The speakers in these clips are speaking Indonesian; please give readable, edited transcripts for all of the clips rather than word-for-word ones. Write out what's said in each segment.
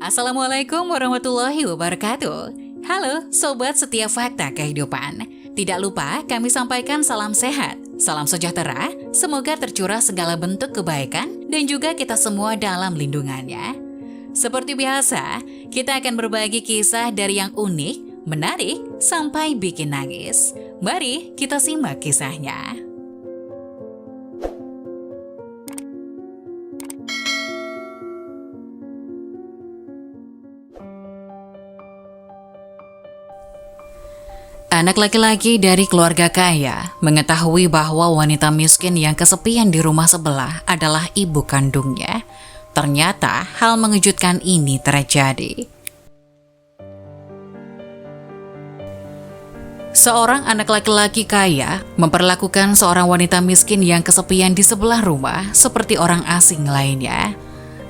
Assalamualaikum warahmatullahi wabarakatuh. Halo Sobat Setiap Fakta Kehidupan. Tidak lupa kami sampaikan salam sehat, salam sejahtera, semoga tercurah segala bentuk kebaikan dan juga kita semua dalam lindungannya. Seperti biasa, kita akan berbagi kisah dari yang unik, menarik, sampai bikin nangis. Mari kita simak kisahnya. Anak laki-laki dari keluarga kaya mengetahui bahwa wanita miskin yang kesepian di rumah sebelah adalah ibu kandungnya. Ternyata hal mengejutkan ini terjadi. Seorang anak laki-laki kaya memperlakukan seorang wanita miskin yang kesepian di sebelah rumah seperti orang asing lainnya.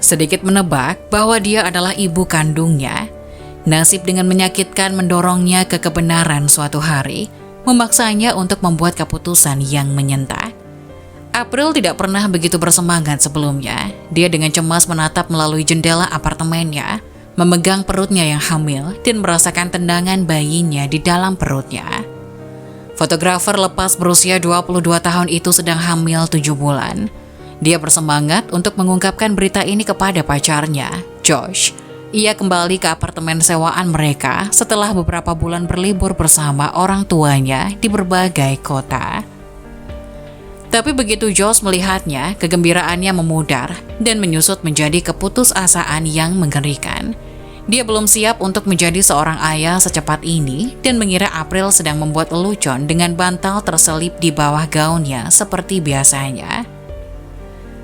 Sedikit menebak bahwa dia adalah ibu kandungnya. Nasib dengan menyakitkan mendorongnya ke kebenaran suatu hari, memaksanya untuk membuat keputusan yang menyentak. April tidak pernah begitu bersemangat sebelumnya. Dia dengan cemas menatap melalui jendela apartemennya, memegang perutnya yang hamil dan merasakan tendangan bayinya di dalam perutnya. Fotografer lepas berusia 22 tahun itu sedang hamil 7 bulan. Dia bersemangat untuk mengungkapkan berita ini kepada pacarnya, Josh. Ia kembali ke apartemen sewaan mereka setelah beberapa bulan berlibur bersama orang tuanya di berbagai kota. Tapi begitu Josh melihatnya, kegembiraannya memudar dan menyusut menjadi keputusasaan yang mengerikan. Dia belum siap untuk menjadi seorang ayah secepat ini dan mengira April sedang membuat lelucon dengan bantal terselip di bawah gaunnya seperti biasanya.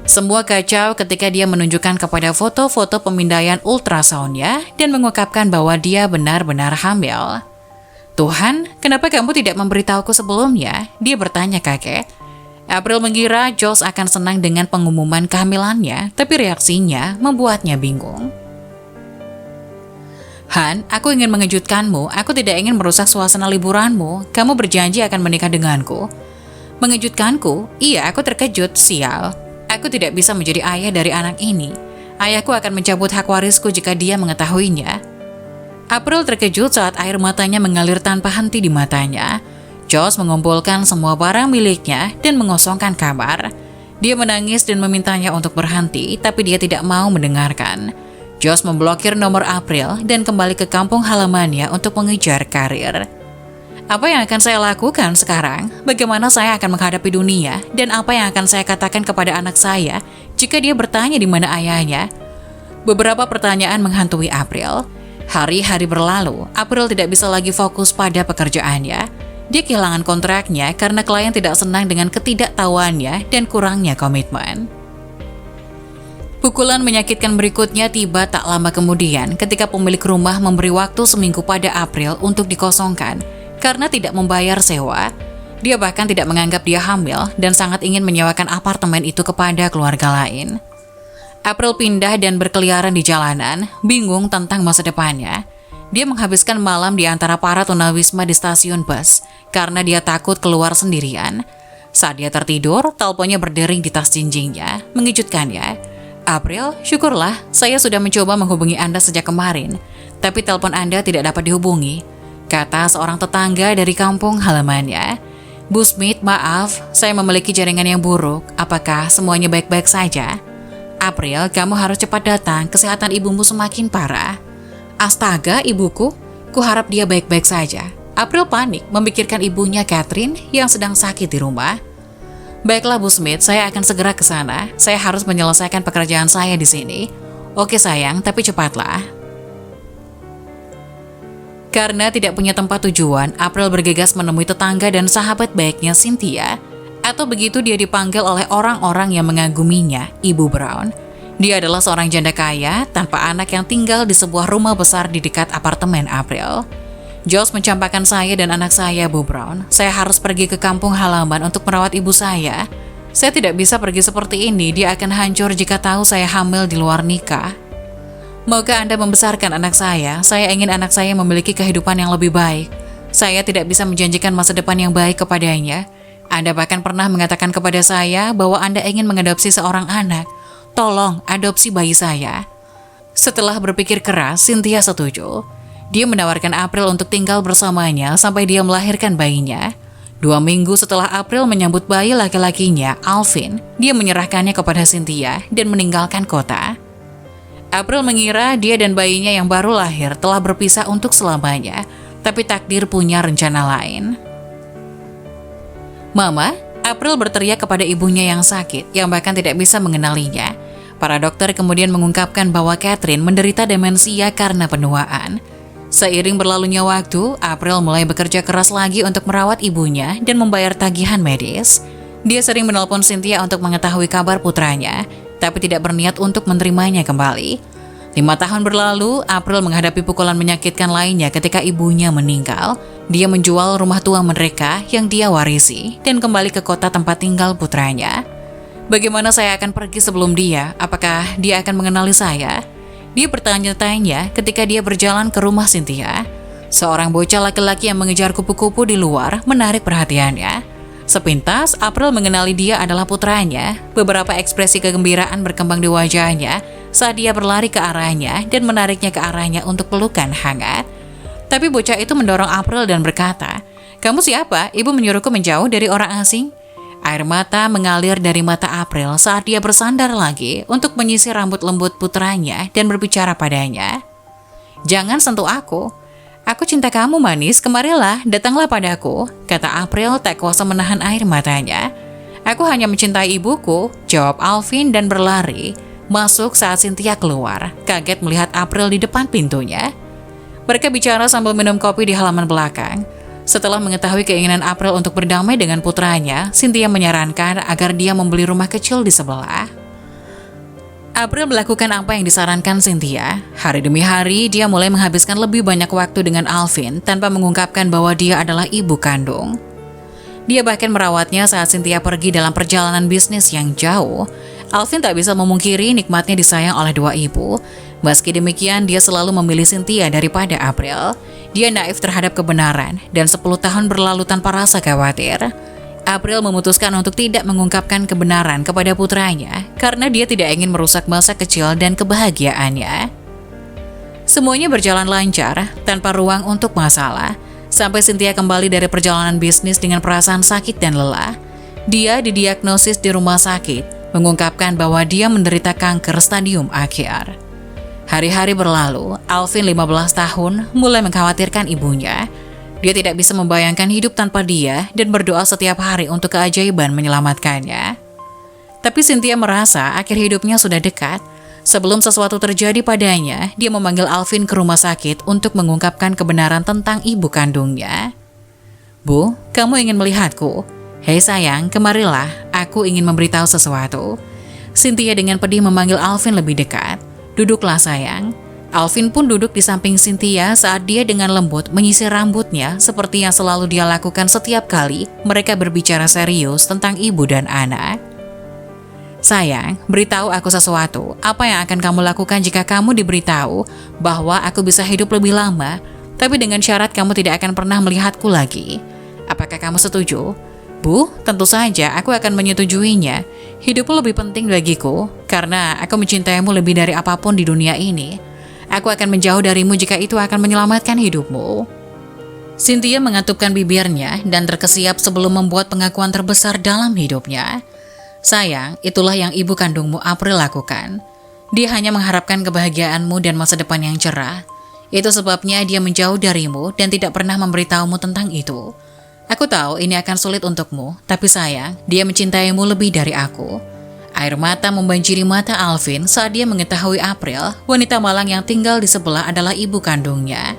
Semua kacau ketika dia menunjukkan kepada foto-foto pemindaian ultrasoundnya dan mengungkapkan bahwa dia benar-benar hamil. Tuhan, kenapa kamu tidak memberitahuku sebelumnya? Dia bertanya kaget. April mengira Josh akan senang dengan pengumuman kehamilannya, tapi reaksinya membuatnya bingung. Han, aku ingin mengejutkanmu. Aku tidak ingin merusak suasana liburanmu. Kamu berjanji akan menikah denganku. Mengejutkanku? Iya, aku terkejut, sial. Aku tidak bisa menjadi ayah dari anak ini. Ayahku akan mencabut hak warisku jika dia mengetahuinya. April terkejut saat air matanya mengalir tanpa henti di matanya. Josh mengumpulkan semua barang miliknya dan mengosongkan kamar. Dia menangis dan memintanya untuk berhenti, tapi dia tidak mau mendengarkan. Josh memblokir nomor April dan kembali ke kampung halamannya untuk mengejar karir. Apa yang akan saya lakukan sekarang? Bagaimana saya akan menghadapi dunia? Dan apa yang akan saya katakan kepada anak saya jika dia bertanya di mana ayahnya? Beberapa pertanyaan menghantui April. Hari-hari berlalu, April tidak bisa lagi fokus pada pekerjaannya. Dia kehilangan kontraknya karena klien tidak senang dengan ketidaktahuannya dan kurangnya komitmen. Pukulan menyakitkan berikutnya tiba tak lama kemudian ketika pemilik rumah memberi waktu seminggu pada April untuk dikosongkan. Karena tidak membayar sewa, dia bahkan tidak menganggap dia hamil dan sangat ingin menyewakan apartemen itu kepada keluarga lain. April pindah dan berkeliaran di jalanan, bingung tentang masa depannya. Dia menghabiskan malam di antara para tunawisma di stasiun bus karena dia takut keluar sendirian. Saat dia tertidur, teleponnya berdering di tas jinjingnya. Mengejutkan ya. April, syukurlah saya sudah mencoba menghubungi Anda sejak kemarin, tapi telepon Anda tidak dapat dihubungi. Kata seorang tetangga dari kampung halamannya. Bu Smith, maaf, saya memiliki jaringan yang buruk. Apakah semuanya baik-baik saja? April, kamu harus cepat datang, kesehatan ibumu semakin parah. Astaga, ibuku, kuharap dia baik-baik saja. April panik memikirkan ibunya Catherine yang sedang sakit di rumah. Baiklah Bu Smith, saya akan segera ke sana. Saya harus menyelesaikan pekerjaan saya di sini. Oke sayang, tapi cepatlah. Karena tidak punya tempat tujuan, April bergegas menemui tetangga dan sahabat baiknya Cynthia. Atau begitu dia dipanggil oleh orang-orang yang mengaguminya, Ibu Brown. Dia adalah seorang janda kaya, tanpa anak yang tinggal di sebuah rumah besar di dekat apartemen April. Josh mencampakkan saya dan anak saya, Bu Brown. Saya harus pergi ke kampung halaman untuk merawat ibu saya. Saya tidak bisa pergi seperti ini, dia akan hancur jika tahu saya hamil di luar nikah. Maukah Anda membesarkan anak saya? Saya ingin anak saya memiliki kehidupan yang lebih baik. Saya tidak bisa menjanjikan masa depan yang baik kepadanya. Anda bahkan pernah mengatakan kepada saya bahwa Anda ingin mengadopsi seorang anak. Tolong, adopsi bayi saya. Setelah berpikir keras, Cynthia setuju. Dia menawarkan April untuk tinggal bersamanya sampai dia melahirkan bayinya. 2 minggu setelah April menyambut bayi laki-lakinya, Alvin, dia menyerahkannya kepada Cynthia dan meninggalkan kota. April mengira dia dan bayinya yang baru lahir telah berpisah untuk selamanya, tapi takdir punya rencana lain. "Mama," April berteriak kepada ibunya yang sakit, yang bahkan tidak bisa mengenalinya. Para dokter kemudian mengungkapkan bahwa Catherine menderita demensia karena penuaan. Seiring berlalunya waktu, April mulai bekerja keras lagi untuk merawat ibunya dan membayar tagihan medis. Dia sering menelpon Cynthia untuk mengetahui kabar putranya, tapi tidak berniat untuk menerimanya kembali. 5 tahun berlalu, April menghadapi pukulan menyakitkan lainnya ketika ibunya meninggal. Dia menjual rumah tua mereka yang dia warisi dan kembali ke kota tempat tinggal putranya. "Bagaimana saya akan pergi sebelum dia? Apakah dia akan mengenali saya?" Dia bertanya-tanya ketika dia berjalan ke rumah Cynthia. Seorang bocah laki-laki yang mengejar kupu-kupu di luar menarik perhatiannya. Sepintas, April mengenali dia adalah putranya. Beberapa ekspresi kegembiraan berkembang di wajahnya saat dia berlari ke arahnya dan menariknya ke arahnya untuk pelukan hangat. Tapi bocah itu mendorong April dan berkata, "Kamu siapa? Ibu menyuruhku menjauh dari orang asing." Air mata mengalir dari mata April saat dia bersandar lagi untuk menyisir rambut lembut putranya dan berbicara padanya. "Jangan sentuh aku. Aku cinta kamu manis, kemarilah, datanglah padaku," kata April tak kuasa menahan air matanya. "Aku hanya mencintai ibuku," jawab Alvin dan berlari. Masuk saat Cynthia keluar, kaget melihat April di depan pintunya. Mereka bicara sambil minum kopi di halaman belakang. Setelah mengetahui keinginan April untuk berdamai dengan putranya, Cynthia menyarankan agar dia membeli rumah kecil di sebelah. April melakukan apa yang disarankan Cynthia. Hari demi hari, dia mulai menghabiskan lebih banyak waktu dengan Alvin tanpa mengungkapkan bahwa dia adalah ibu kandung. Dia bahkan merawatnya saat Cynthia pergi dalam perjalanan bisnis yang jauh. Alvin tak bisa memungkiri nikmatnya disayang oleh dua ibu. Meski demikian, dia selalu memilih Cynthia daripada April. Dia naif terhadap kebenaran, dan 10 tahun berlalu tanpa rasa khawatir. April memutuskan untuk tidak mengungkapkan kebenaran kepada putranya, karena dia tidak ingin merusak masa kecil dan kebahagiaannya. Semuanya berjalan lancar, tanpa ruang untuk masalah, sampai Cynthia kembali dari perjalanan bisnis dengan perasaan sakit dan lelah. Dia didiagnosis di rumah sakit, mengungkapkan bahwa dia menderita kanker stadium akhir. Hari-hari berlalu, Alvin 15 tahun mulai mengkhawatirkan ibunya. Dia tidak bisa membayangkan hidup tanpa dia dan berdoa setiap hari untuk keajaiban menyelamatkannya. Tapi Cynthia merasa akhir hidupnya sudah dekat. Sebelum sesuatu terjadi padanya, dia memanggil Alvin ke rumah sakit untuk mengungkapkan kebenaran tentang ibu kandungnya. "Bu, kamu ingin melihatku? Hei sayang, kemarilah, aku ingin memberitahu sesuatu." Cynthia dengan pedih memanggil Alvin lebih dekat. "Duduklah sayang." Alvin pun duduk di samping Cynthia saat dia dengan lembut menyisir rambutnya seperti yang selalu dia lakukan setiap kali mereka berbicara serius tentang ibu dan anak. "Sayang, beritahu aku sesuatu. Apa yang akan kamu lakukan jika kamu diberitahu bahwa aku bisa hidup lebih lama, tapi dengan syarat kamu tidak akan pernah melihatku lagi? Apakah kamu setuju?" "Bu, tentu saja aku akan menyetujuinya. Hidupmu lebih penting bagiku, karena aku mencintaimu lebih dari apapun di dunia ini. Aku akan menjauh darimu jika itu akan menyelamatkan hidupmu." Cynthia mengatupkan bibirnya dan terkesiap sebelum membuat pengakuan terbesar dalam hidupnya. "Sayang, itulah yang ibu kandungmu April lakukan. Dia hanya mengharapkan kebahagiaanmu dan masa depan yang cerah. Itu sebabnya dia menjauh darimu dan tidak pernah memberitahumu tentang itu. Aku tahu ini akan sulit untukmu, tapi sayang, dia mencintaimu lebih dari aku." Air mata membanjiri mata Alvin saat dia mengetahui April, wanita malang yang tinggal di sebelah adalah ibu kandungnya.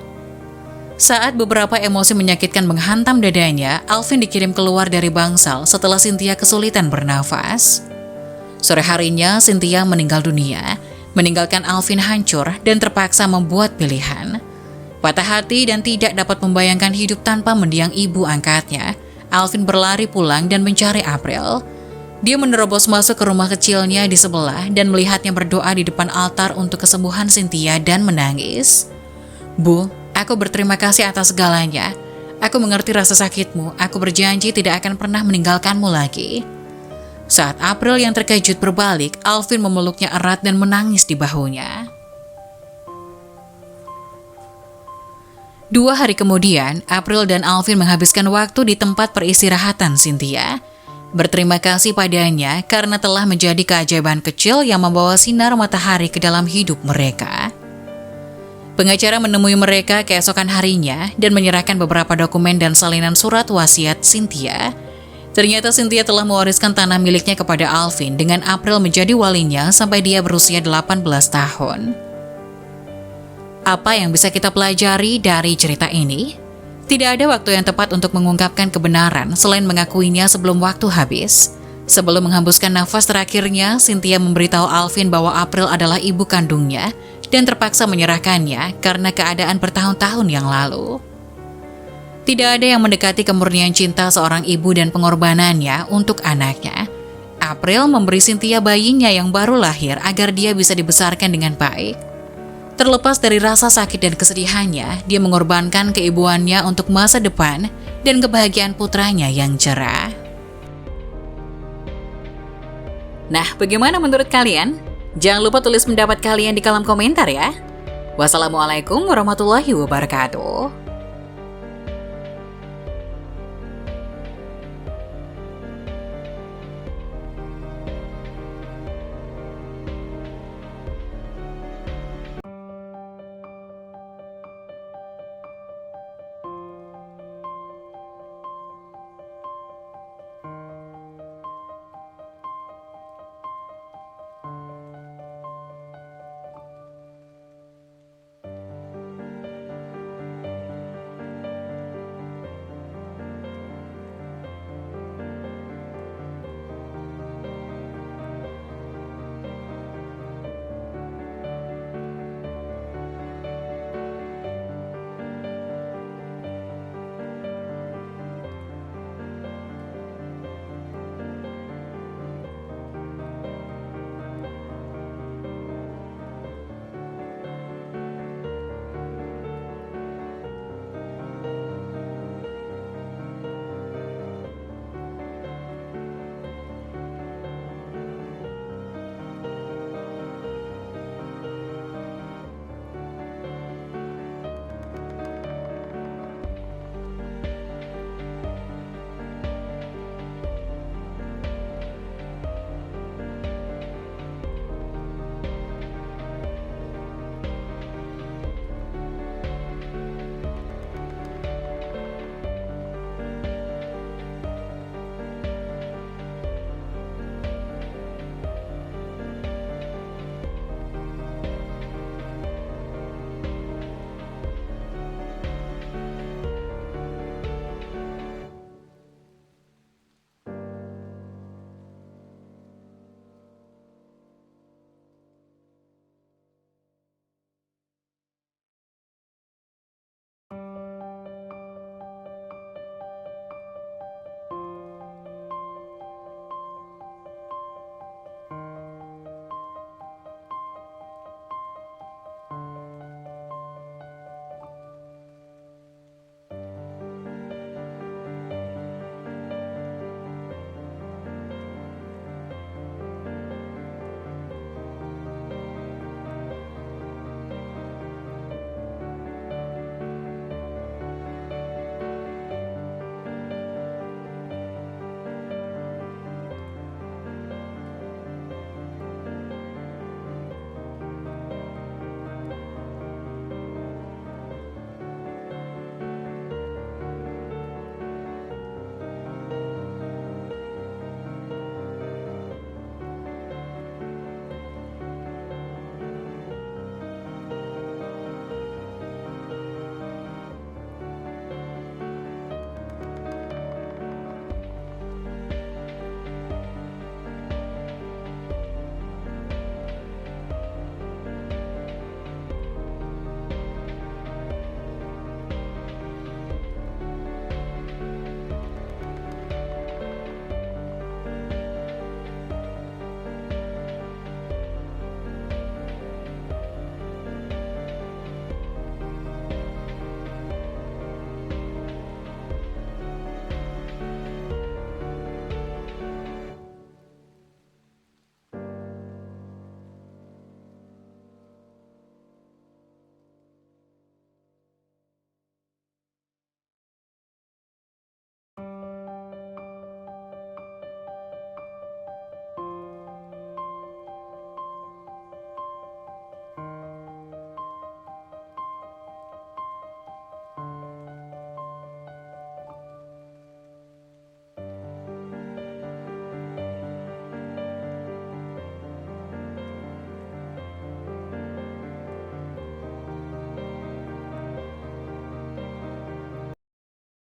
Saat beberapa emosi menyakitkan menghantam dadanya, Alvin dikirim keluar dari bangsal setelah Cynthia kesulitan bernafas. Sore harinya, Cynthia meninggal dunia, meninggalkan Alvin hancur dan terpaksa membuat pilihan. Patah hati dan tidak dapat membayangkan hidup tanpa mendiang ibu angkatnya, Alvin berlari pulang dan mencari April. Dia menerobos masuk ke rumah kecilnya di sebelah dan melihatnya berdoa di depan altar untuk kesembuhan Cynthia dan menangis. "Bu, aku berterima kasih atas segalanya. Aku mengerti rasa sakitmu, aku berjanji tidak akan pernah meninggalkanmu lagi." Saat April yang terkejut berbalik, Alvin memeluknya erat dan menangis di bahunya. 2 hari kemudian, April dan Alvin menghabiskan waktu di tempat peristirahatan Cynthia. Berterima kasih padanya karena telah menjadi keajaiban kecil yang membawa sinar matahari ke dalam hidup mereka. Pengacara menemui mereka keesokan harinya dan menyerahkan beberapa dokumen dan salinan surat wasiat Cynthia. Ternyata Cynthia telah mewariskan tanah miliknya kepada Alvin dengan April menjadi walinya sampai dia berusia 18 tahun. Apa yang bisa kita pelajari dari cerita ini? Tidak ada waktu yang tepat untuk mengungkapkan kebenaran selain mengakuinya sebelum waktu habis. Sebelum menghembuskan nafas terakhirnya, Cynthia memberitahu Alvin bahwa April adalah ibu kandungnya dan terpaksa menyerahkannya karena keadaan bertahun-tahun yang lalu. Tidak ada yang mendekati kemurnian cinta seorang ibu dan pengorbanannya untuk anaknya. April memberi Cynthia bayinya yang baru lahir agar dia bisa dibesarkan dengan baik. Terlepas dari rasa sakit dan kesedihannya, dia mengorbankan keibuannya untuk masa depan dan kebahagiaan putranya yang cerah. Nah, bagaimana menurut kalian? Jangan lupa tulis pendapat kalian di kolom komentar ya. Wassalamualaikum warahmatullahi wabarakatuh.